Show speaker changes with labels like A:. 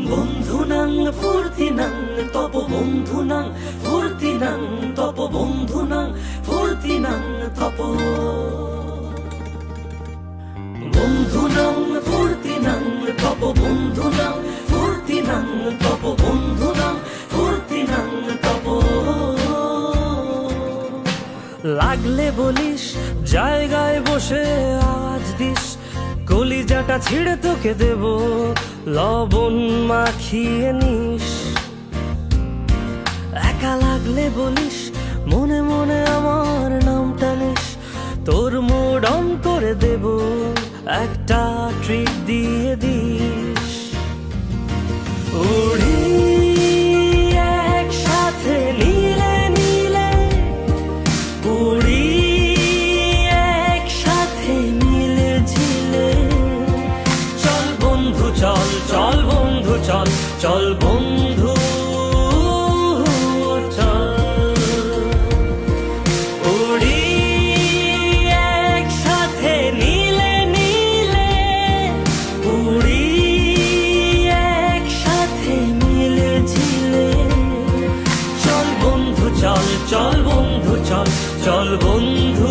A: বন্ধুনাং ফুর্তিনাং তপ বন্ধুনাং ফুর্তিনাং তপ বন্ধুনাং ফুর্তিনাং তপ বন্ধুনাং ফুর্তিনাং তপ বন্ধুনাং ফুর্তিনাং তপ বন্ধুনাং ফুর্তিনাং তপ লাগলে বলিস জায়গায় বসে আওয়াজ দিস কলিজাটা ছিঁড়ে তোকে দেব লবণ মাখিয়ে নিস একা লাগলে বলিস মনে মনে আমার নামটা নিস তোর মুড অন করে দেব একটা ট্রিট দিয়ে দিস উড়ি একসাথে নীলে নীলে উড়ি একসাথে মিলে ঝিলে চল বন্ধু চল চল বন্ধু চল চল বন্ধু চল উড়ি একসাথে নীলে নীলে উড়ি একসাথে মিলে ঝিলে চল বন্ধু চল চল বন্ধু চল চল বন্ধু